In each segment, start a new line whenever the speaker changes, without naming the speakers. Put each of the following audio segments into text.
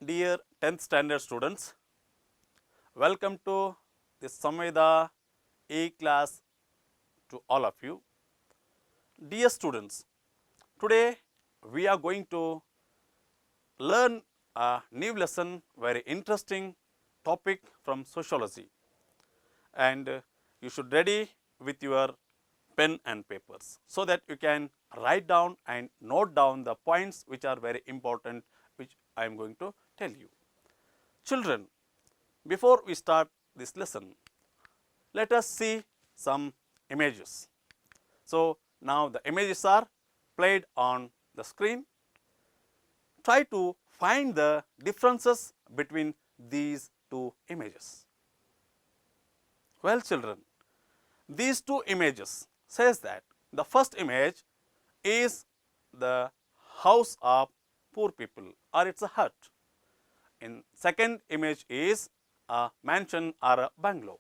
Dear 10th standard students, welcome to the Samveda E-class to all of you. Dear students, today we are going to learn a new lesson, very interesting topic from sociology, and you should ready with your pen and papers so that you can write down and note down the points which are very important, which I am going to tell you. Children, before we start this lesson, let us see some images. So, now the images are played on the screen. Try to find the differences between these two images. Well, children, these two images says that the first image is the house of poor people, or it's a hut. In second image is a mansion or a bungalow.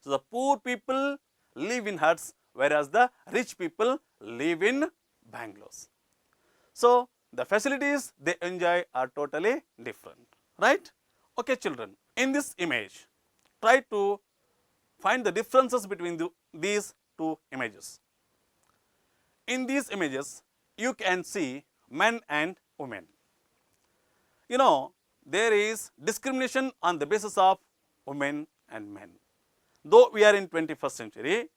So, the poor people live in huts, whereas the rich people live in bungalows. So, the facilities they enjoy are totally different, right? Okay, children, in this image, try to find the differences between these two images. In these images, you can see men and women. You know, there is discrimination on the basis of women and men. Though we are in 21st century,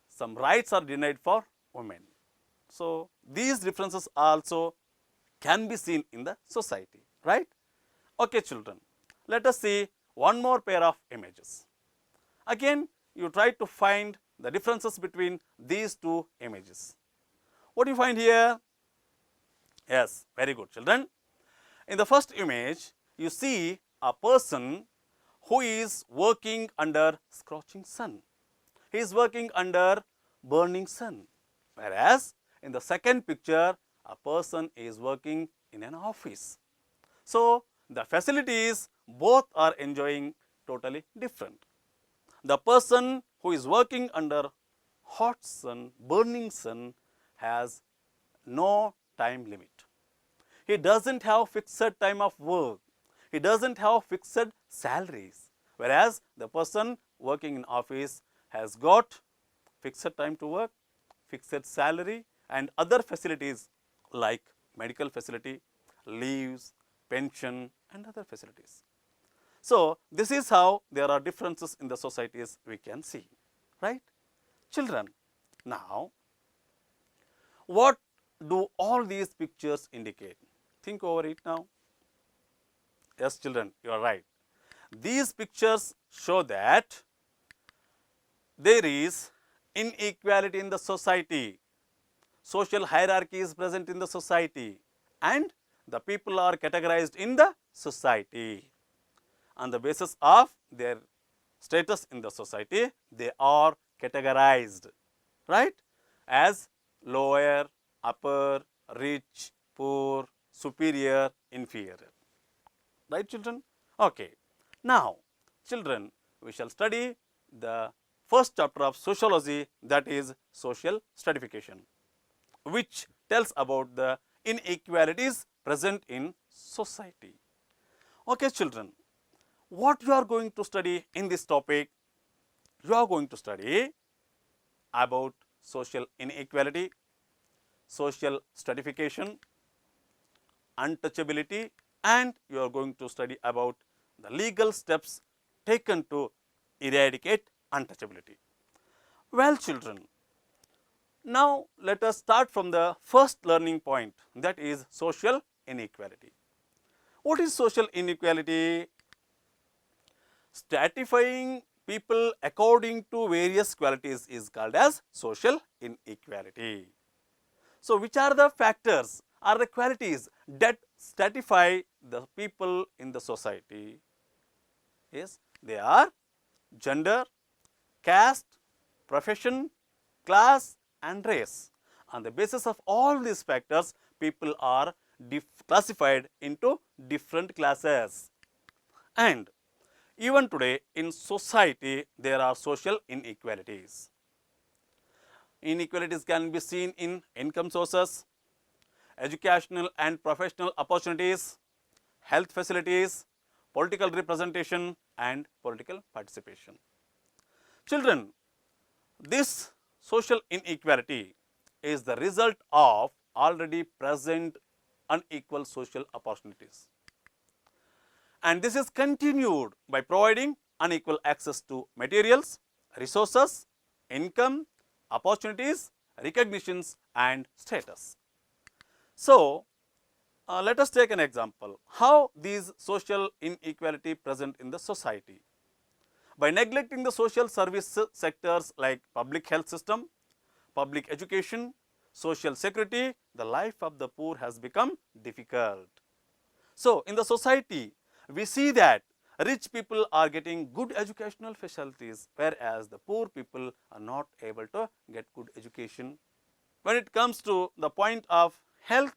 some rights are denied for women. So, these differences also can be seen in the society, right? Okay, children, let us see one more pair of images. Again, you try to find the differences between these two images. What do you find here? Yes, very good, children. In the first image, you see a person who is working under scorching sun. He is working under burning sun. Whereas, in the second picture, a person is working in an office. So, the facilities both are enjoying totally different. The person who is working under hot sun, burning sun, has no time limit. He doesn't have fixed time of work. He doesn't have fixed salaries. Whereas, the person working in office has got fixed time to work, fixed salary, and other facilities like medical facility, leaves, pension, and other facilities. So, this is how there are differences in the societies we can see, right? Children, now, what do all these pictures indicate? Think over it now. Yes, children, you are right. These pictures show that there is inequality in the society. Social hierarchy is present in the society, and the people are categorized in the society. On the basis of their status in the society, they are categorized, right, as lower, upper, rich, poor, superior, inferior. Right, children? Okay. Now, children, we shall study the first chapter of sociology, that is social stratification, which tells about the inequalities present in society. Okay, children, what you are going to study in this topic? You are going to study about social inequality, social stratification, untouchability, and you are going to study about the legal steps taken to eradicate untouchability. Well, children, now let us start from the first learning point, that is social inequality. What is social inequality? Stratifying people according to various qualities is called as social inequality. So, which are the factors or the qualities that stratify the people in the society? Yes, they are gender, caste, profession, class, and race. On the basis of all these factors, people are classified into different classes. And even today in society, there are social inequalities. Inequalities can be seen in income sources, educational and professional opportunities, health facilities, political representation and political participation. Children, this social inequality is the result of already present unequal social opportunities. And this is continued by providing unequal access to materials, resources, income, opportunities, recognitions and status. So, let us take an example how these social inequality present in the society. By neglecting the social service sectors like public health system, public education, social security, the life of the poor has become difficult. So, in the society, we see that rich people are getting good educational facilities, whereas the poor people are not able to get good education. When it comes to the point of health,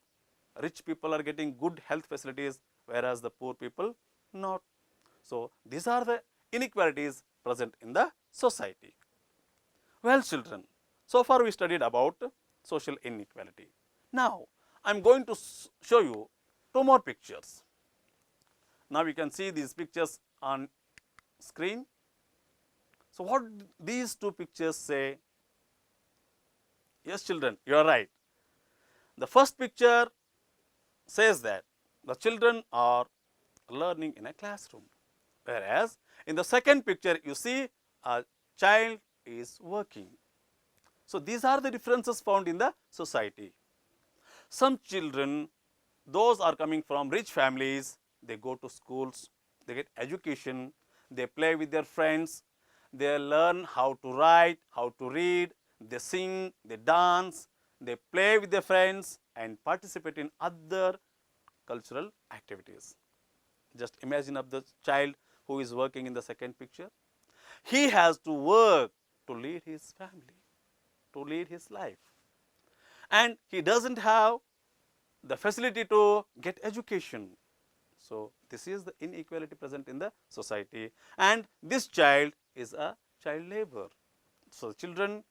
rich people are getting good health facilities, whereas the poor people not. So, these are the inequalities present in the society. Well, children, so far we studied about social inequality. Now, I am going to show you two more pictures. Now, we can see these pictures on screen. So, what these two pictures say? Yes, children, you are right. The first picture says that the children are learning in a classroom, whereas in the second picture you see a child is working. So, these are the differences found in the society. Some children, those are coming from rich families, they go to schools, they get education, they play with their friends, they learn how to write, how to read, they sing, they dance, they play with their friends and participate in other cultural activities. Just imagine of the child who is working in the second picture. He has to work to lead his family, to lead his life, and he doesn't have the facility to get education. So, this is the inequality present in the society, and this child is a child labor. So, the children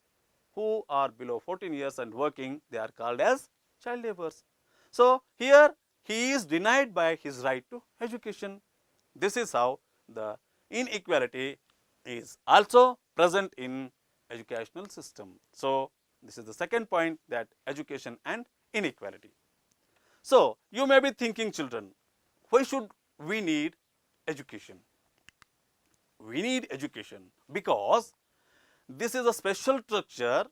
who are below 14 years and working, they are called as child laborers. So, here he is denied by his right to education. This is how the inequality is also present in educational system. So, this is the second point, that education and inequality. So, you may be thinking, children, why should we need education? We need education because this is a special structure.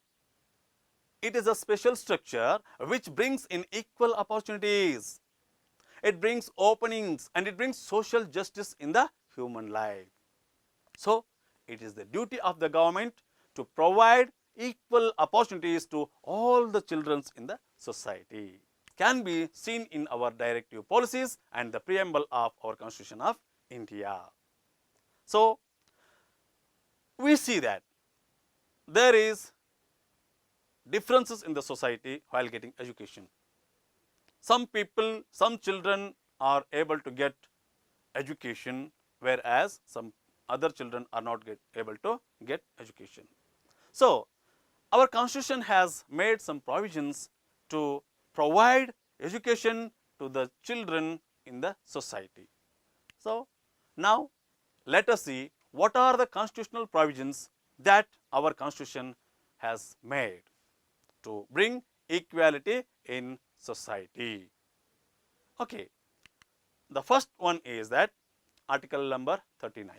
It is a special structure which brings in equal opportunities. It brings openings and it brings social justice in the human life. So, it is the duty of the government to provide equal opportunities to all the children in the society. Can be seen in our directive policies and the preamble of our Constitution of India. So, we see that there is differences in the society while getting education. Some people, some children are able to get education, whereas some other children are not able to get education. So, our Constitution has made some provisions to provide education to the children in the society. So, now let us see what are the constitutional provisions that our Constitution has made to bring equality in society. Okay. The first one is that article number 39.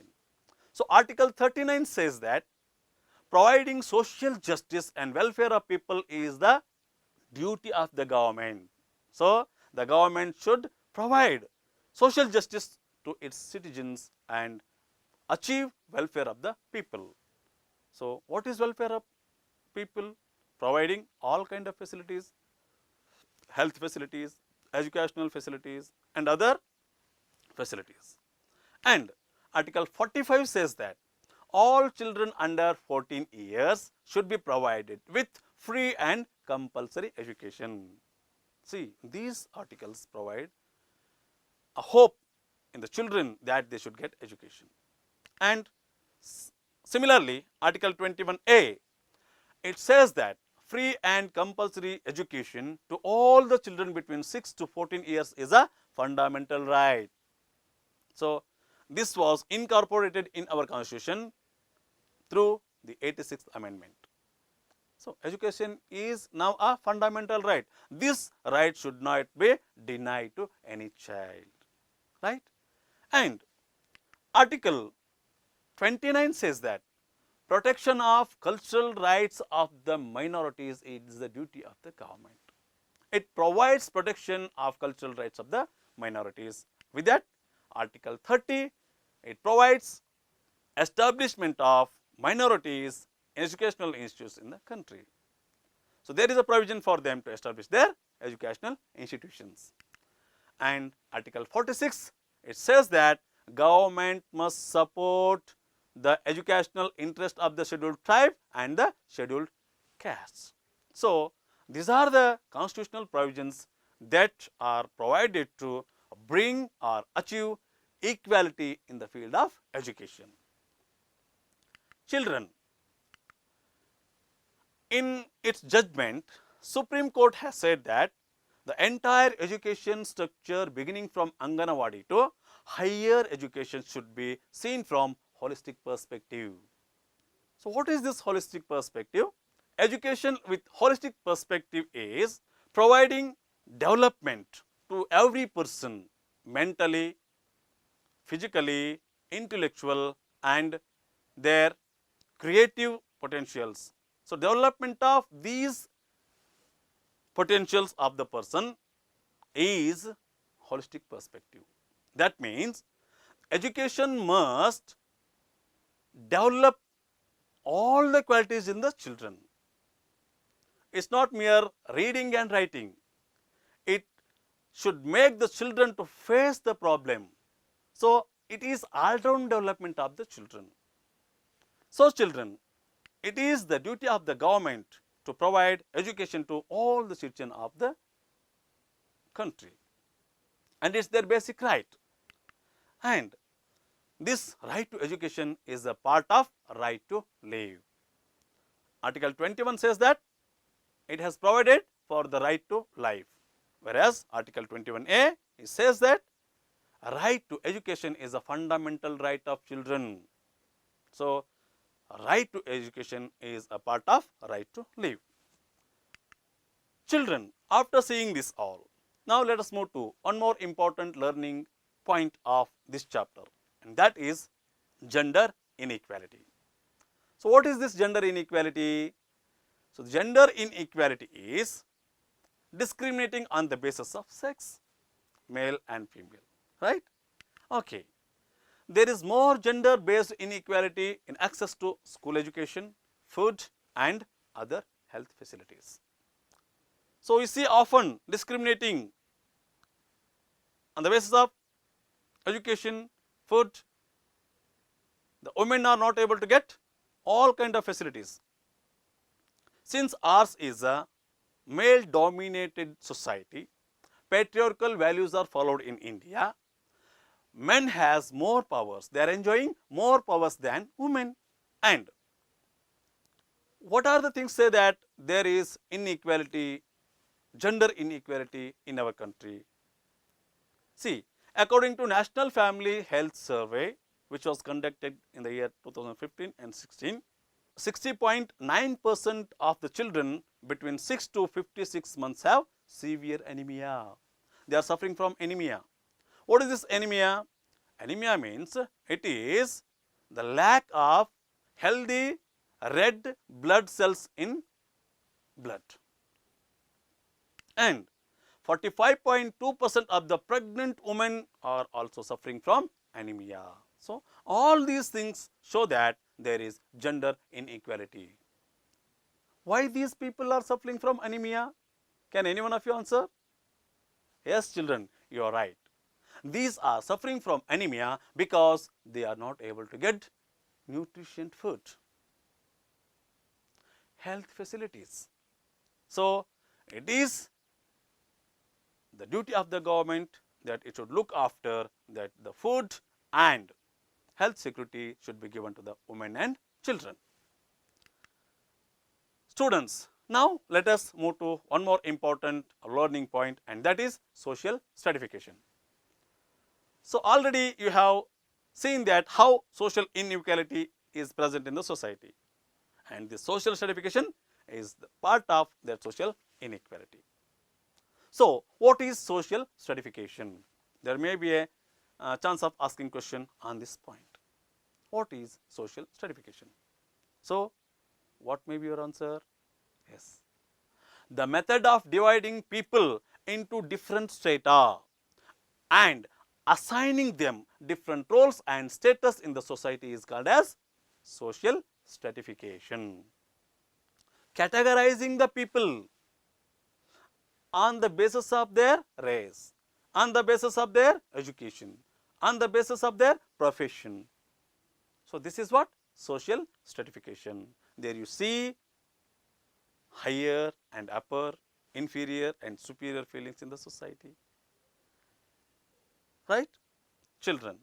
So, article 39 says that providing social justice and welfare of people is the duty of the government. So, the government should provide social justice to its citizens and achieve welfare of the people. So, what is welfare of people? Providing all kind of facilities, health facilities, educational facilities and other facilities. And article 45 says that all children under 14 years should be provided with free and compulsory education. See, these articles provide a hope in the children that they should get education. And similarly, article 21A, it says that free and compulsory education to all the children between 6 to 14 years is a fundamental right. So, this was incorporated in our constitution through the 86th amendment. So, education is now a fundamental right. This right should not be denied to any child, right? And Article 29 says that protection of cultural rights of the minorities is the duty of the government. It provides protection of cultural rights of the minorities. With that, Article 30, it provides establishment of minorities educational institutes in the country. So, there is a provision for them to establish their educational institutions. And Article 46, it says that government must support the educational interest of the scheduled tribe and the scheduled castes. So, these are the constitutional provisions that are provided to bring or achieve equality in the field of education. Children, in its judgment, Supreme Court has said that the entire education structure beginning from Anganwadi to higher education should be seen from holistic perspective. So, what is this holistic perspective? Education with holistic perspective is providing development to every person mentally, physically, intellectual and their creative potentials. So, development of these potentials of the person is holistic perspective. That means education must develop all the qualities in the children. It is not mere reading and writing. It should make the children to face the problem. So, it is all-round development of the children. So, children, it is the duty of the government to provide education to all the citizens of the country, and it is their basic right. And this right to education is a part of right to live. Article 21 says that it has provided for the right to life, whereas Article 21A it says that a right to education is a fundamental right of children. So, right to education is a part of right to live. Children, after seeing this all, now let us move to one more important learning point of this chapter, and that is gender inequality. So, what is this gender inequality? So, gender inequality is discriminating on the basis of sex, male and female, right? Okay. There is more gender based inequality in access to school education, food and other health facilities. So, we see often discriminating on the basis of education, food. The women are not able to get all kind of facilities. Since ours is a male dominated society, patriarchal values are followed in India. Men has more powers, they are enjoying more powers than women. And what are the things say that there is inequality, gender inequality in our country? See, according to National Family Health Survey, which was conducted in the year 2015 and 16, 60.9% of the children between 6 to 56 months have severe anemia. They are suffering from anemia. What is this anemia? Anemia means it is the lack of healthy red blood cells in blood. And 45.2% of the pregnant women are also suffering from anemia. So, all these things show that there is gender inequality. Why these people are suffering from anemia? Can any one of you answer? Yes, children, you are right. These are suffering from anemia because they are not able to get nutritious food, health facilities. So, it is the duty of the government that it should look after that the food and health security should be given to the women and children. Students, now let us move to one more important learning point, and that is social stratification. So already you have seen that how social inequality is present in the society, and the social stratification is the part of that social inequality. So what is social stratification? There may be a chance of asking question on this point. What is social stratification? So what may be your answer? Yes. The method of dividing people into different strata and assigning them different roles and status in the society is called as social stratification. Categorizing the people on the basis of their race, on the basis of their education, on the basis of their profession. So this is what? Social stratification. There you see higher and upper, inferior and superior feelings in the society. Right? Children.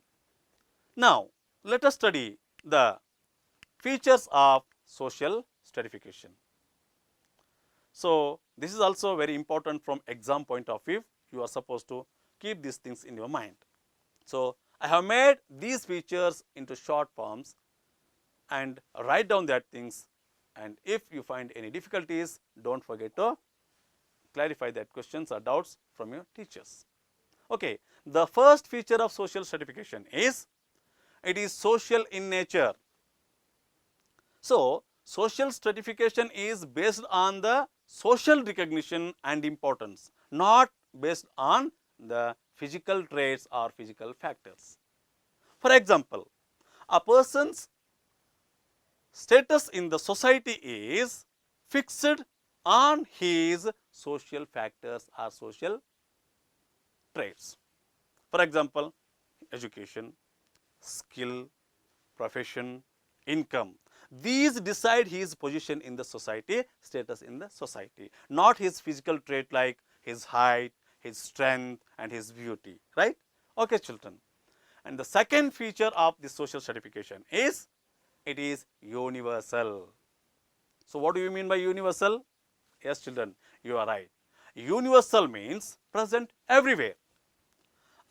Now, let us study the features of social stratification. So, this is also very important from exam point of view. You are supposed to keep these things in your mind. So, I have made these features into short forms and write down that things, and if you find any difficulties, don't forget to clarify that questions or doubts from your teachers. Okay, the first feature of social stratification is it is social in nature. So, social stratification is based on the social recognition and importance, not based on the physical traits or physical factors. For example, a person's status in the society is fixed on his social factors or social traits. For example, education, skill, profession, income. These decide his position in the society, status in the society, not his physical trait like his height, his strength and his beauty, right? Okay, children. And the second feature of the social stratification is it is universal. So what do you mean by universal? Yes, children, you are right. Universal means present everywhere.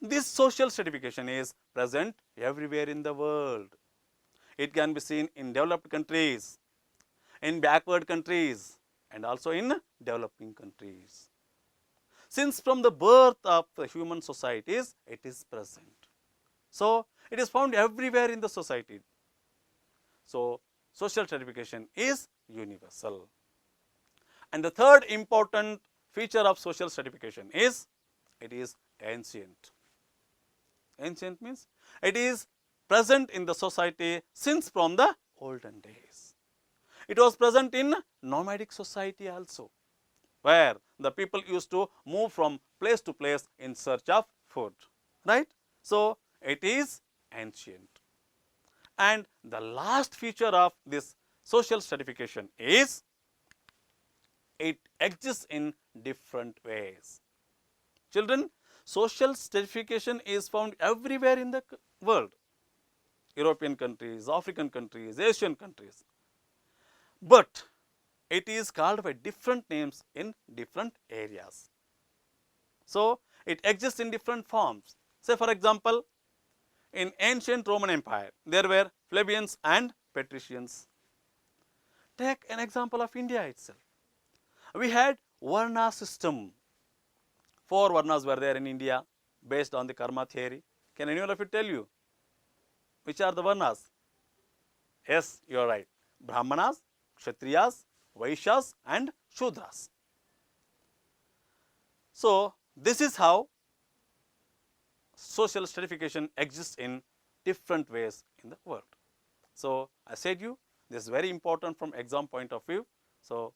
This social stratification is present everywhere in the world. It can be seen in developed countries, in backward countries and also in developing countries. Since from the birth of the human societies, it is present. So, it is found everywhere in the society. So, social stratification is universal. And the third important feature of social stratification is it is ancient. Ancient means it is present in the society since from the olden days. It was present in nomadic society also, where the people used to move from place to place in search of food, right? So, it is ancient. And the last feature of this social stratification is it exists in different ways. Children, social stratification is found everywhere in the world. European countries, African countries, Asian countries. But it is called by different names in different areas. So, it exists in different forms. Say for example, in ancient Roman Empire, there were plebeians and patricians. Take an example of India itself. We had Varna system. 4 Varnas were there in India based on the karma theory. Can anyone of you tell you which are the Varnas? Yes, you are right. Brahmanas, Kshatriyas, Vaishyas and Shudras. So, this is how social stratification exists in different ways in the world. So, I said you this is very important from exam point of view. So,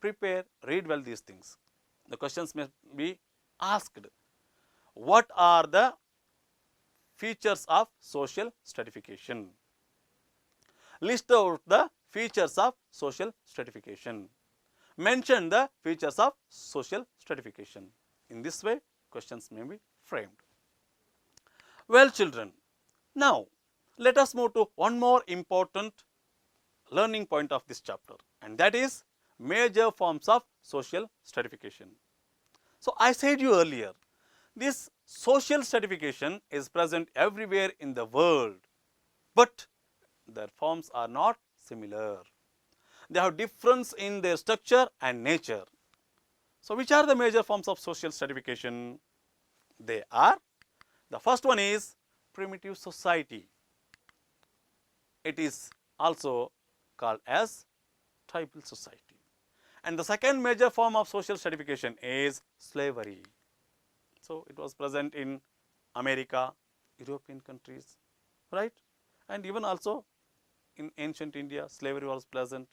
prepare, read well these things. The questions may be asked. What are the features of social stratification? List out the features of social stratification. Mention the features of social stratification. In this way, questions may be framed. Well, children, now let us move to one more important learning point of this chapter, and that is major forms of social stratification. So, I said you earlier, this social stratification is present everywhere in the world, but their forms are not similar. They have difference in their structure and nature. So, which are the major forms of social stratification? They are, the first one is primitive society. It is also called as tribal society. And the second major form of social stratification is slavery. So, it was present in America, European countries, right? And even also in ancient India, slavery was present.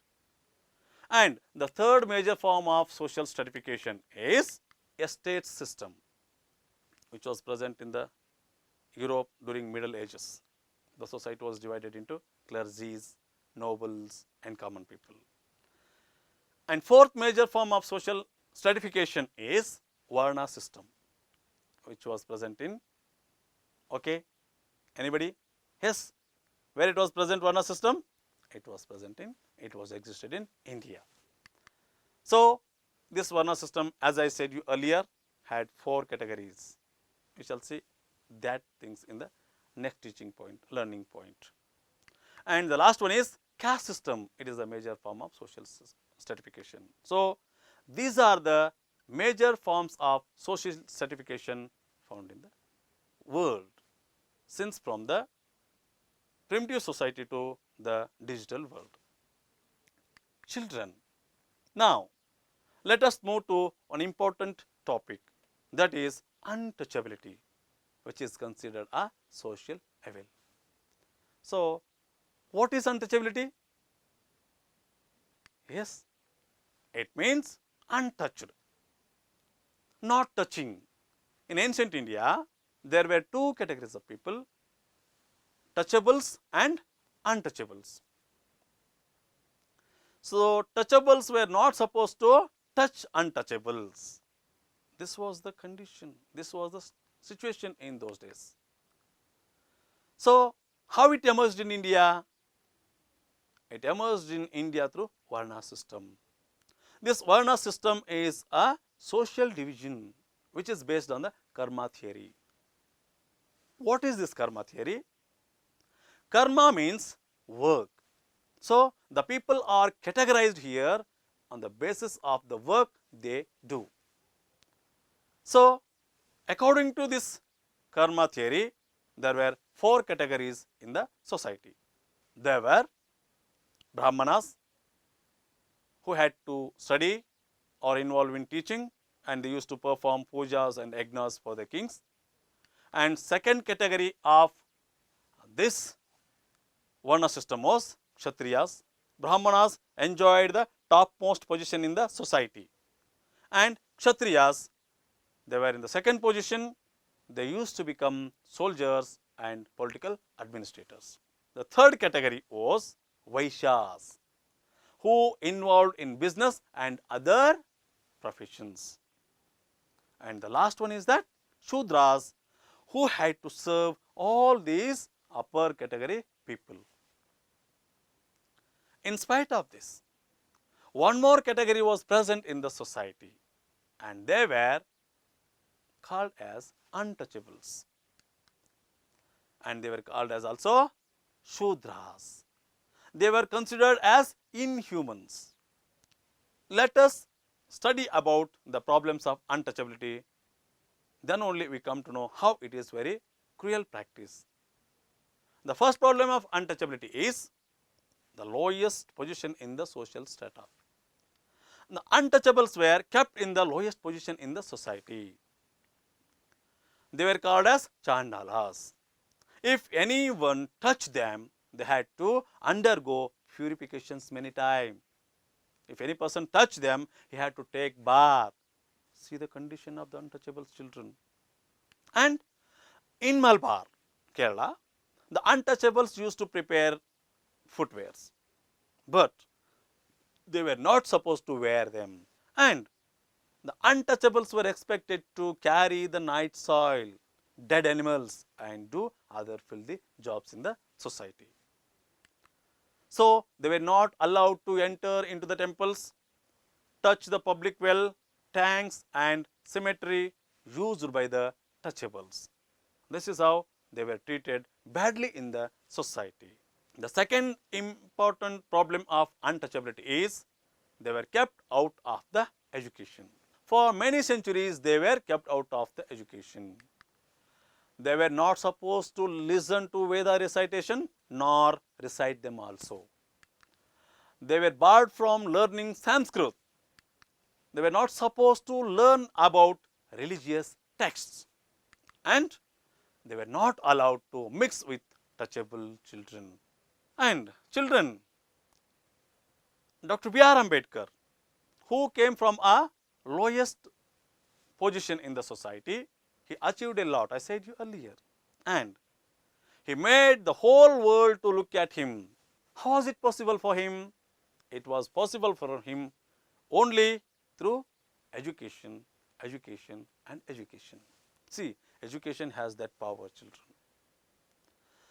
And the third major form of social stratification is estate system, which was present in the Europe during Middle Ages. The society was divided into clergies, nobles, and common people. And fourth major form of social stratification is Varna system, which was present in, okay, anybody? Yes, where it was present Varna system? It was present in, it was existed in India. So, this Varna system, as I said you earlier, had 4 categories. We shall see that things in the next teaching point, learning point. And the last one is caste system. It is a major form of social stratification. So, these are the major forms of social stratification found in the world, since from the primitive society to the digital world. Children, now let us move to an important topic, that is untouchability, which is considered a social evil. So, what is untouchability? Yes, it means untouched, not touching. In ancient India, there were 2 categories of people, touchables and untouchables. So, touchables were not supposed to touch untouchables. This was the condition, this was the situation in those days. So, how it emerged in India? It emerged in India through Varna system. This Varna system is a social division which is based on the karma theory. What is this karma theory? Karma means work. So, the people are categorized here on the basis of the work they do. So, according to this karma theory, there were 4 categories in the society. There were Brahmanas, who had to study or involve in teaching, and they used to perform pujas and yagnas for the kings. And second category of this Varna system was Kshatriyas. Brahmanas enjoyed the topmost position in the society, and Kshatriyas, they were in the second position. They used to become soldiers and political administrators. The third category was Vaishyas, who involved in business and other professions. And the last one is that Shudras, who had to serve all these upper category people. In spite of this, one more category was present in the society, and they were called as untouchables, and they were called as also Shudras. They were considered as inhumans. Let us study about the problems of untouchability, then only we come to know how it is very cruel practice. The first problem of untouchability is the lowest position in the social strata. The untouchables were kept in the lowest position in the society. They were called as Chandalas. If anyone touched them, they had to undergo purifications many times. If any person touched them, he had to take bath. See the condition of the untouchable children. And in Malabar, Kerala, the untouchables used to prepare footwears, but they were not supposed to wear them. And the untouchables were expected to carry the night soil, dead animals, and do other filthy jobs in the society. So, they were not allowed to enter into the temples, touch the public well, tanks and cemetery used by the untouchables. This is how they were treated badly in the society. The second important problem of untouchability is they were kept out of the education. For many centuries, they were kept out of the education. They were not supposed to listen to Veda recitation nor recite them also. They were barred from learning Sanskrit. They were not supposed to learn about religious texts. And they were not allowed to mix with touchable children. And children, Dr. B.R. Ambedkar, who came from a lowest position in the society, he achieved a lot, I said you earlier. And he made the whole world to look at him. How was it possible for him? It was possible for him only through education, education and education. See, education has that power, children.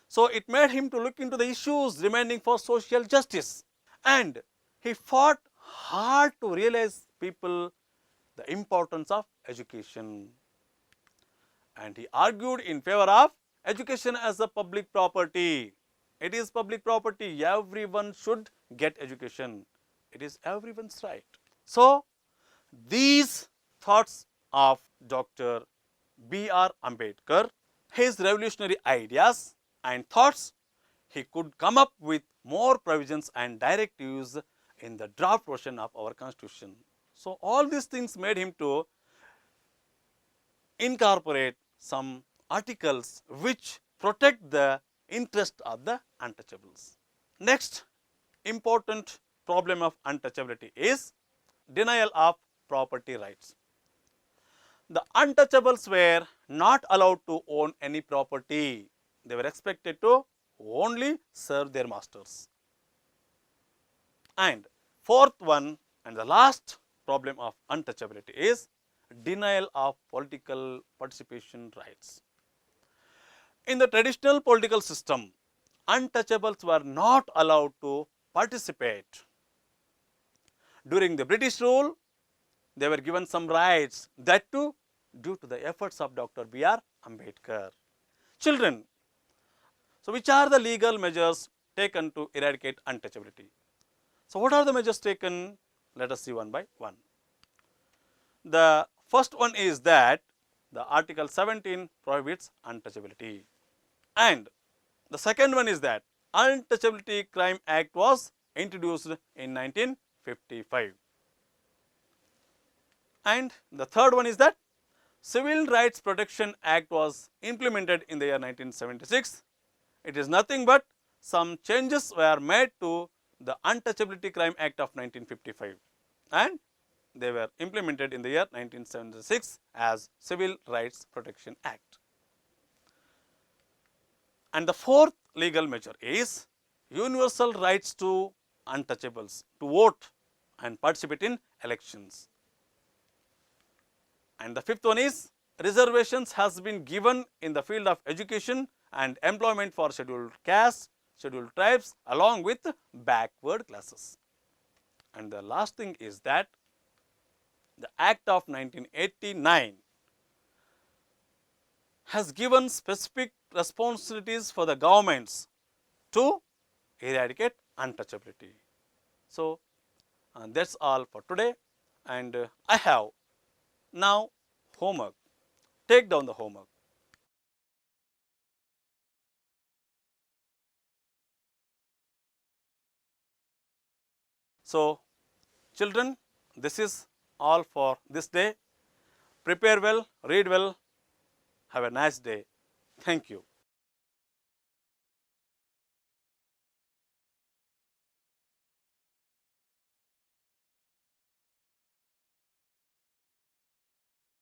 So it made him to look into the issues demanding for social justice. And he fought hard to realize people the importance of education. And he argued in favor of education as a public property. It is public property. Everyone should get education. It is everyone's right. So these thoughts of Dr. B.R. Ambedkar, his revolutionary ideas and thoughts, he could come up with more provisions and directives in the draft version of our constitution. So all these things made him to incorporate some articles which protect the interest of the untouchables. Next important problem of untouchability is denial of property rights. The untouchables were not allowed to own any property. They were expected to only serve their masters. And fourth one and the last problem of untouchability is denial of political participation rights. In the traditional political system, untouchables were not allowed to participate. During the British rule, they were given some rights, that too due to the efforts of Dr. B.R. Ambedkar. Children, so which are the legal measures taken to eradicate untouchability? So what are the measures taken? Let us see one by one. The first one is that the Article 17 prohibits untouchability. And the second one is that Untouchability Crime Act was introduced in 1955. And the third one is that Civil Rights Protection Act was implemented in the year 1976. It is nothing but some changes were made to the Untouchability Crime Act of 1955 and they were implemented in the year 1976 as Civil Rights Protection Act. And the fourth legal measure is universal rights to untouchables to vote and participate in elections. And the fifth one is reservations has been given in the field of education and employment for scheduled castes, scheduled tribes along with backward classes. And the last thing is that the Act of 1989 has given specific responsibilities for the governments to eradicate untouchability. So that's all for today, and I have now homework. Take down the homework. So children, this is all for this day. Prepare well, read well. Have a nice day. Thank you.